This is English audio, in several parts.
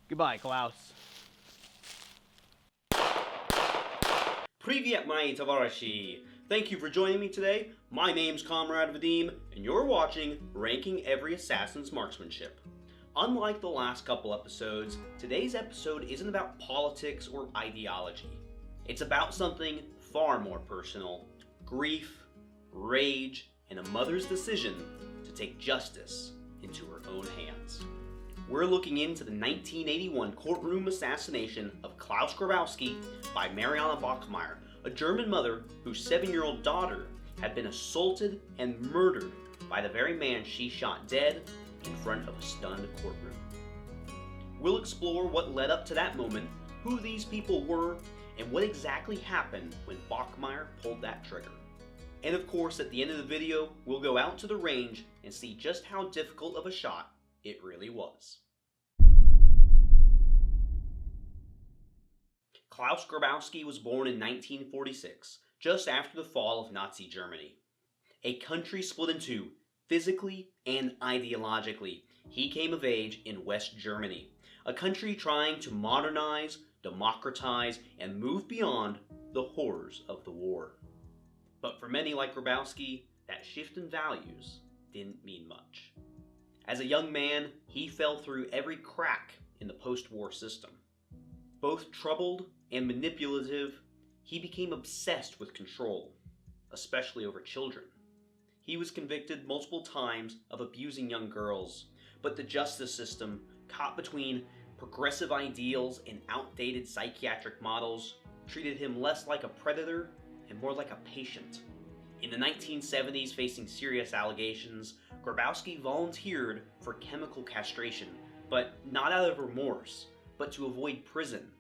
Goodbye, Klaus. Привет, мои товарищи! Thank you for joining me today. My name's Comrade Vadim, and you're watching Ranking Every Assassin's Marksmanship. Unlike the last couple episodes, today's episode isn't about politics or ideology. It's about something far more personal: grief, rage, and a mother's decision to take justice into her own hands. We're looking into the 1981 courtroom assassination of Klaus Grabowski by Marianne Bachmeier, a German mother whose 7-year-old daughter had been assaulted and murdered by the very man she shot dead in front of a stunned courtroom. We'll explore what led up to that moment, who these people were, and what exactly happened when Bachmeier pulled that trigger. And of course, at the end of the video, we'll go out to the range and see just how difficult of a shot it really was. Klaus Grabowski was born in 1946, just after the fall of Nazi Germany. A country split in two, physically and ideologically. He came of age in West Germany, a country trying to modernize, democratize, and move beyond the horrors of the war. But for many like Grabowski, that shift in values didn't mean much. As a young man, he fell through every crack in the post-war system. Both troubled and manipulative, he became obsessed with control, especially over children. He was convicted multiple times of abusing young girls, but the justice system, caught between progressive ideals and outdated psychiatric models, treated him less like a predator and more like a patient. In the 1970s, facing serious allegations, Grabowski volunteered for chemical castration, but not out of remorse, but to avoid prison,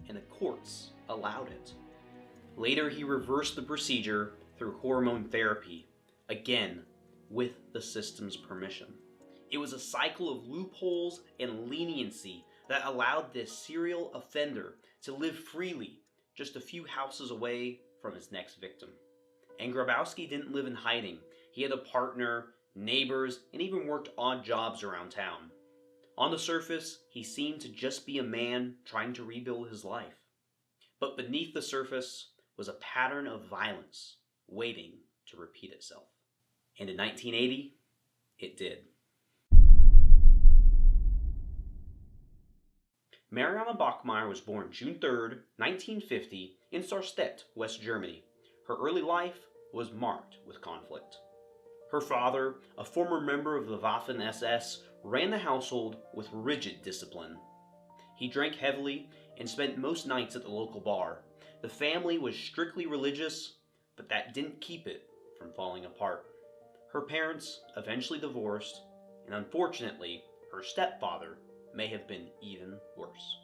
and the courts allowed it. Later, he reversed the procedure through hormone therapy, again with the system's permission. It was a cycle of loopholes and leniency that allowed this serial offender to live freely just a few houses away from his next victim. And Grabowski didn't live in hiding. He had a partner, neighbors, and even worked odd jobs around town. On the surface, he seemed to just be a man trying to rebuild his life. But beneath the surface was a pattern of violence waiting to repeat itself. And in 1980, it did. Marianne Bachmeier was born June 3rd, 1950, in Sarstedt, West Germany. Her early life was marked with conflict. Her father, a former member of the Waffen-SS, ran the household with rigid discipline. He drank heavily and spent most nights at the local bar. The family was strictly religious, but that didn't keep it from falling apart. Her parents eventually divorced, and unfortunately, her stepfather may have been even worse.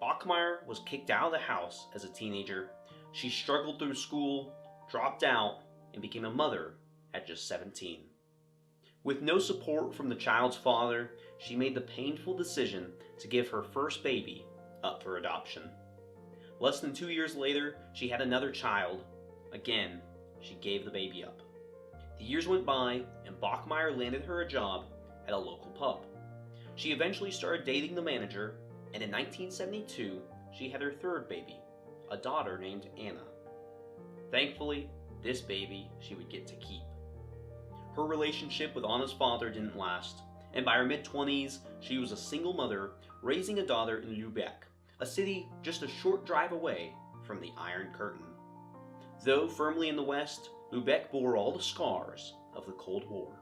Bachmeier was kicked out of the house as a teenager. She struggled through school, dropped out, and became a mother at just 17. With no support from the child's father, she made the painful decision to give her first baby up for adoption. Less than 2 years later, she had another child. Again, she gave the baby up. The years went by, and Bachmeier landed her a job at a local pub. She eventually started dating the manager, and in 1972, she had her third baby, a daughter named Anna. Thankfully, this baby she would get to keep. Her relationship with Anna's father didn't last, and by her mid-20s, she was a single mother raising a daughter in Lübeck, a city just a short drive away from the Iron Curtain. Though firmly in the West, Lübeck bore all the scars of the Cold War.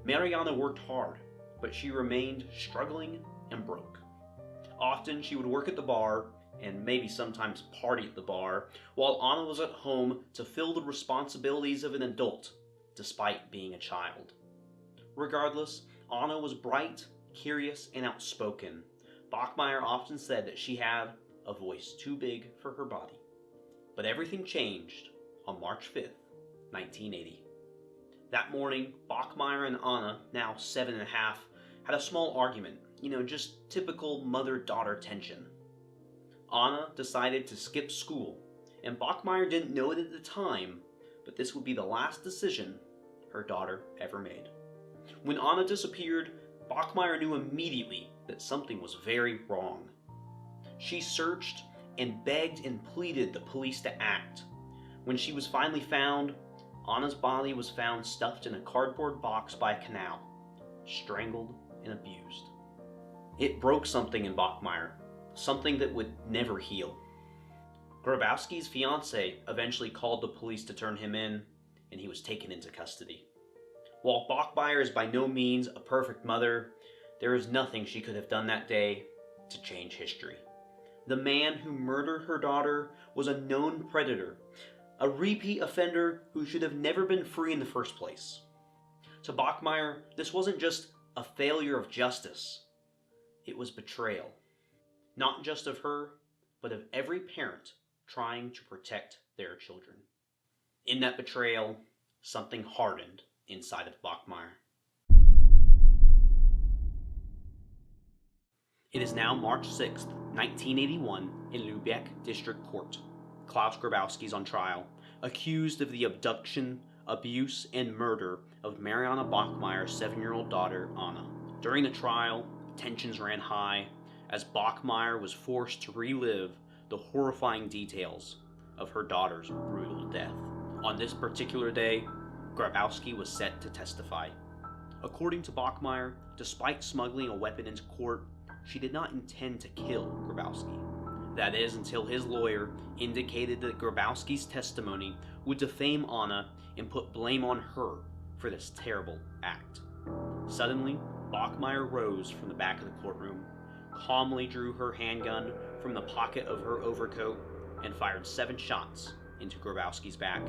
Marianne worked hard, but she remained struggling and broke. Often she would work at the bar, and maybe sometimes party at the bar, while Anna was at home to fill the responsibilities of an adult, despite being a child. Regardless, Anna was bright, curious, and outspoken. Bachmeier often said that she had a voice too big for her body. But everything changed on March 5th, 1980. That morning, Bachmeier and Anna, now 7.5, had a small argument, just typical mother-daughter tension. Anna decided to skip school, and Bachmeier didn't know it at the time, but this would be the last decision her daughter ever made. When Anna disappeared, Bachmeier knew immediately that something was very wrong. She searched and begged and pleaded the police to act. When she was finally found, Anna's body was found stuffed in a cardboard box by a canal, strangled and abused. It broke something in Bachmeier, something that would never heal. Grabowski's fiancée eventually called the police to turn him in, and he was taken into custody. While Bachmeier is by no means a perfect mother, there is nothing she could have done that day to change history. The man who murdered her daughter was a known predator, a repeat offender who should have never been free in the first place. To Bachmeier, this wasn't just a failure of justice. It was betrayal. Not just of her, but of every parent trying to protect their children. In that betrayal, something hardened inside of Bachmeier. It is now March 6th, 1981, in Lübeck District Court. Klaus Grabowski is on trial, accused of the abduction, abuse, and murder of Marianne Bachmeier's 7-year-old daughter, Anna. During the trial, tensions ran high as Bachmeier was forced to relive the horrifying details of her daughter's brutal death. On this particular day, Grabowski was set to testify. According to Bachmeier, despite smuggling a weapon into court, she did not intend to kill Grabowski. That is, until his lawyer indicated that Grabowski's testimony would defame Anna and put blame on her for this terrible act. Suddenly, Bachmeier rose from the back of the courtroom, calmly drew her handgun from the pocket of her overcoat, and fired 7 shots into Grabowski's back,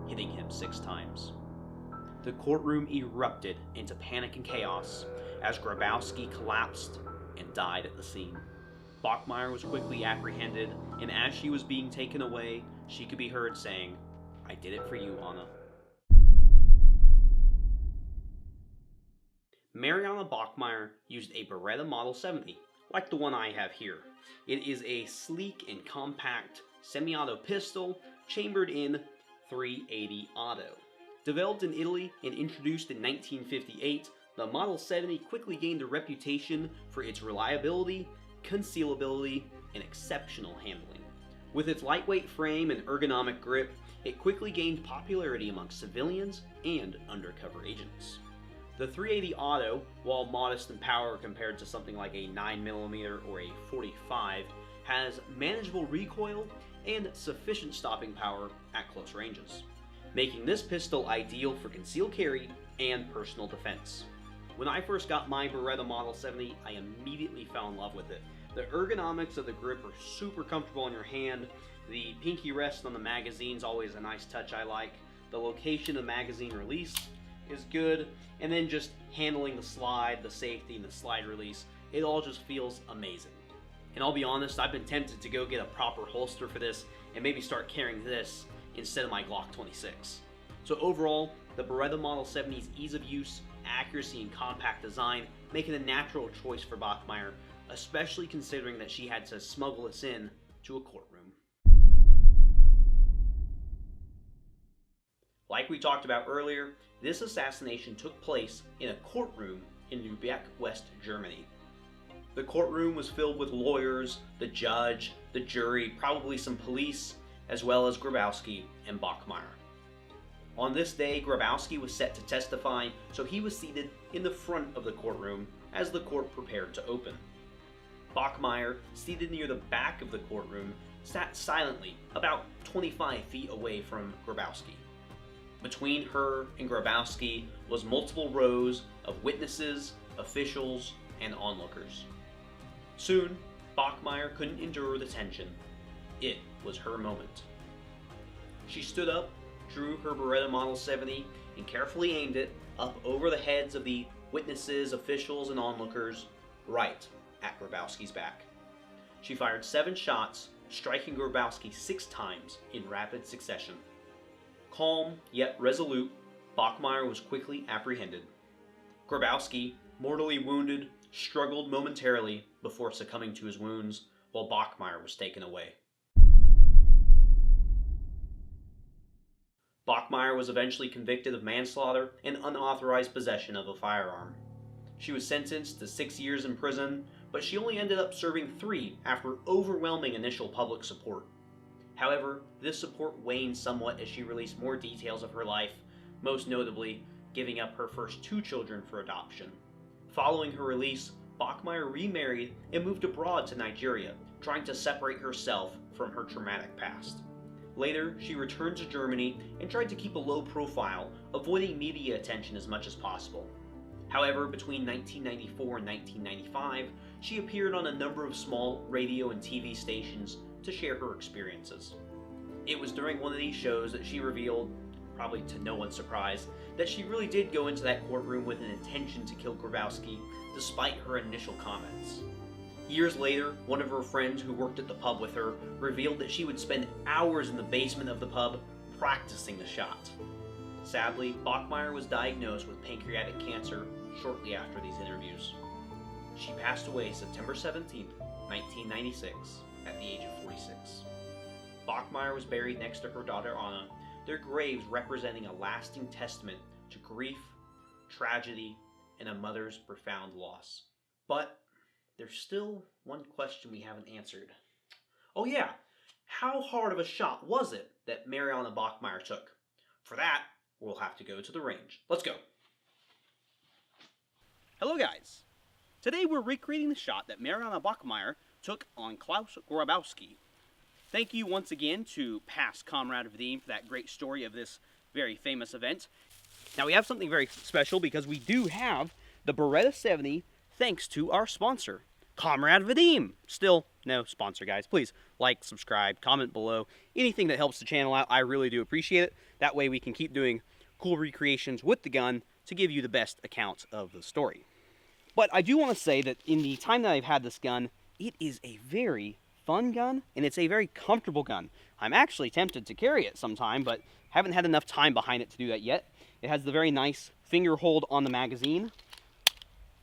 hitting him 6 times. The courtroom erupted into panic and chaos as Grabowski collapsed and died at the scene. Bachmeier was quickly apprehended, and as she was being taken away, she could be heard saying, "I did it for you, Anna." Marianne Bachmeier used a Beretta Model 70, like the one I have here. It is a sleek and compact semi-auto pistol chambered in .380 auto. Developed in Italy and introduced in 1958, the Model 70 quickly gained a reputation for its reliability, concealability, and exceptional handling. With its lightweight frame and ergonomic grip, it quickly gained popularity among civilians and undercover agents. The .380 Auto, while modest in power compared to something like a 9mm or a .45, has manageable recoil and sufficient stopping power at close ranges, making this pistol ideal for concealed carry and personal defense. When I first got my Beretta Model 70, I immediately fell in love with it. The ergonomics of the grip are super comfortable in your hand. The pinky rest on the magazine's always a nice touch I like. The location of magazine release is good, and then just handling the slide, the safety, and the slide release, it all just feels amazing. And I'll be honest, I've been tempted to go get a proper holster for this and maybe start carrying this instead of my Glock 26. So overall, the Beretta Model 70's ease of use, accuracy, and compact design make it a natural choice for Bachmeier, especially considering that she had to smuggle this in to a courtroom. Like we talked about earlier, this assassination took place in a courtroom in Lübeck, West Germany. The courtroom was filled with lawyers, the judge, the jury, probably some police, as well as Grabowski and Bachmeier. On this day, Grabowski was set to testify, so he was seated in the front of the courtroom as the court prepared to open. Bachmeier, seated near the back of the courtroom, sat silently about 25 feet away from Grabowski. Between her and Grabowski was multiple rows of witnesses, officials, and onlookers. Soon, Bachmeier couldn't endure the tension. It was her moment. She stood up, drew her Beretta Model 70, and carefully aimed it up over the heads of the witnesses, officials, and onlookers, right at Grabowski's back. She fired 7 shots, striking Grabowski 6 times in rapid succession. Calm, yet resolute, Bachmeier was quickly apprehended. Grabowski, mortally wounded, struggled momentarily before succumbing to his wounds, while Bachmeier was taken away. Bachmeier was eventually convicted of manslaughter and unauthorized possession of a firearm. She was sentenced to 6 years in prison, but she only ended up serving 3 after overwhelming initial public support. However, this support waned somewhat as she released more details of her life, most notably giving up her first 2 children for adoption. Following her release, Bachmeier remarried and moved abroad to Nigeria, trying to separate herself from her traumatic past. Later, she returned to Germany and tried to keep a low profile, avoiding media attention as much as possible. However, between 1994 and 1995, she appeared on a number of small radio and TV stations to share her experiences. It was during one of these shows that she revealed, probably to no one's surprise, that she really did go into that courtroom with an intention to kill Grabowski, despite her initial comments. Years later, one of her friends who worked at the pub with her revealed that she would spend hours in the basement of the pub practicing the shot. Sadly, Bachmeier was diagnosed with pancreatic cancer shortly after these interviews. She passed away September 17, 1996, at the age of 46. Bachmeier was buried next to her daughter Anna, their graves representing a lasting testament to grief, tragedy, and a mother's profound loss. But there's still one question we haven't answered. Oh yeah, how hard of a shot was it that Marianne Bachmeier took? For that, we'll have to go to the range. Let's go. Hello guys. Today we're recreating the shot that Marianne Bachmeier took on Klaus Grabowski. Thank you once again to past Comrade Vadim for that great story of this very famous event. Now we have something very special because we do have the Beretta 70 thanks to our sponsor, Comrade Vadim. Still no sponsor, guys. Please like, subscribe, comment below. Anything that helps the channel out, I really do appreciate it. That way we can keep doing cool recreations with the gun to give you the best account of the story. But I do want to say that in the time that I've had this gun, it is a very fun gun, and it's a very comfortable gun. I'm actually tempted to carry it sometime, but haven't had enough time behind it to do that yet. It has the very nice finger hold on the magazine,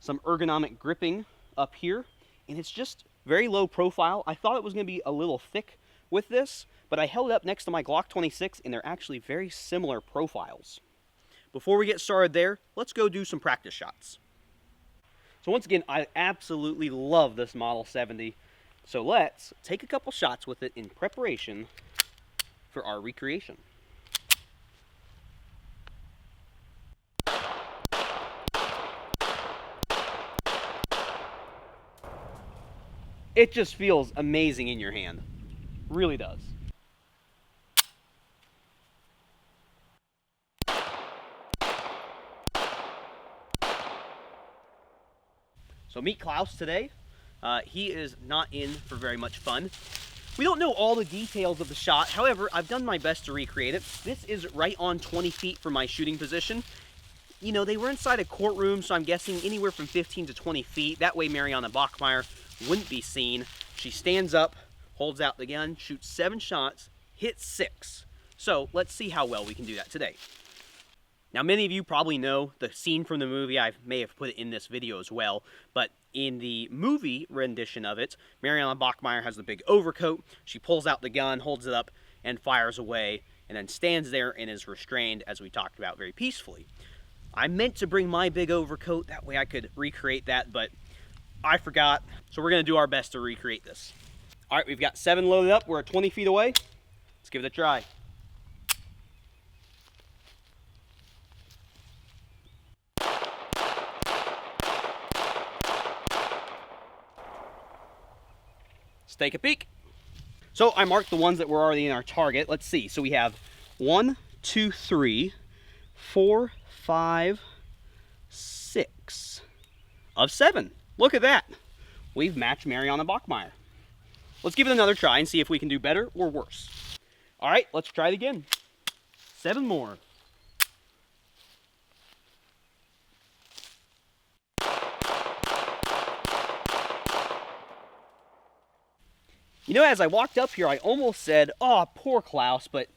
some ergonomic gripping up here, and it's just very low profile. I thought it was going to be a little thick with this, but I held it up next to my Glock 26, and they're actually very similar profiles. Before we get started there, let's go do some practice shots. So once again, I absolutely love this Model 70. So let's take a couple shots with it in preparation for our recreation. It just feels amazing in your hand. Really does. So meet Klaus today. He is not in for very much fun. We don't know all the details of the shot. However, I've done my best to recreate it. This is right on 20 feet from my shooting position. You know, they were inside a courtroom, so I'm guessing anywhere from 15 to 20 feet. That way Marianne Bachmeier wouldn't be seen. She stands up, holds out the gun, shoots 7 shots, hits 6. So let's see how well we can do that today. Now, many of you probably know the scene from the movie. I may have put it in this video as well, but in the movie rendition of it, Marianne Bachmeier has the big overcoat. She pulls out the gun, holds it up, and fires away, and then stands there and is restrained, as we talked about, very peacefully. I meant to bring my big overcoat, that way I could recreate that, but I forgot, so we're going to do our best to recreate this. All right, we've got 7 loaded up. We're at 20 feet away. Let's give it a try. Let's take a peek. So I marked the ones that were already in our target. Let's see. So we have 1, 2, 3, 4, 5, 6 of 7. Look at that. We've matched Marianne Bachmeier. Let's give it another try and see if we can do better or worse. All right, let's try it again. 7 more. You know, as I walked up here, I almost said, "Oh, poor Klaus," but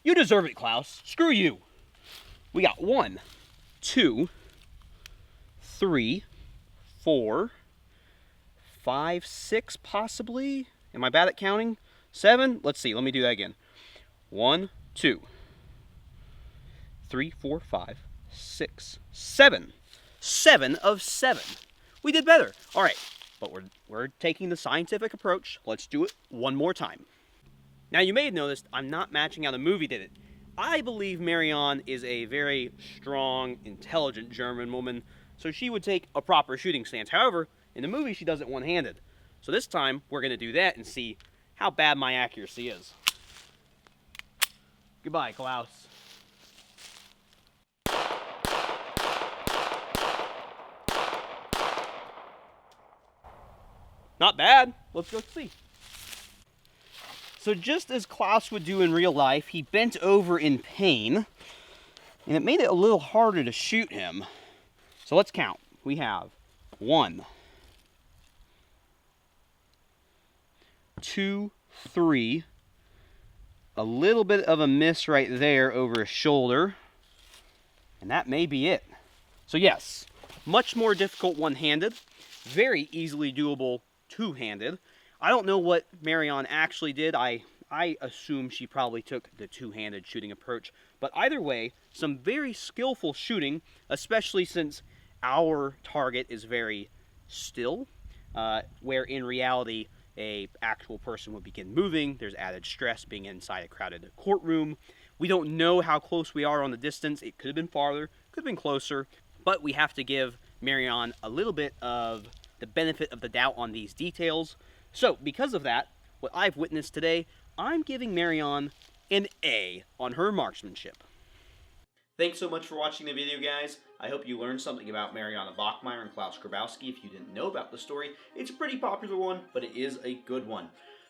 you deserve it, Klaus. Screw you. We got 1, 2, 3, 4, 5, 6 possibly. Am I bad at counting? 7? Let's see. Let me do that again. 1, 2, 3, 4, 5, 6, 7. 7 of 7. We did better. All right, but we're taking the scientific approach. Let's do it one more time. Now, you may have noticed I'm not matching how the movie did it. I believe Marianne is a very strong, intelligent German woman, so she would take a proper shooting stance. However, in the movie, she does it one-handed. So this time, we're going to do that and see how bad my accuracy is. Goodbye, Klaus. Not bad. Let's go see. So just as Klaus would do in real life, he bent over in pain, and it made it a little harder to shoot him. So let's count. We have 1, 2, 3, a little bit of a miss right there over his shoulder, and that may be it. So yes, much more difficult one-handed, very easily doable two-handed. I don't know what Marianne actually did. I assume she probably took the two-handed shooting approach. But either way, some very skillful shooting, especially since our target is very still, where in reality, an actual person would begin moving. There's added stress being inside a crowded courtroom. We don't know how close we are on the distance. It could have been farther, could have been closer, but we have to give Marianne a little bit of the benefit of the doubt on these details. So, because of that, what I've witnessed today, I'm giving Marianne an A on her marksmanship. Thanks so much for watching the video, guys. I hope you learned something about Marianne Bachmeier and Klaus Grabowski. If you didn't know about the story, it's a pretty popular one, but it is a good one.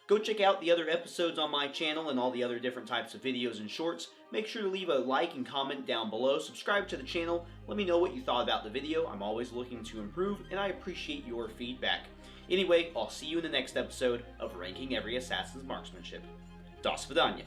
Go check out the other episodes on my channel and all the other different types of videos and shorts. Make sure to leave a like and comment down below. Subscribe to the channel. Let me know what you thought about the video. I'm always looking to improve, and I appreciate your feedback. Anyway, I'll see you in the next episode of Ranking Every Assassin's Marksmanship. Das Vidania.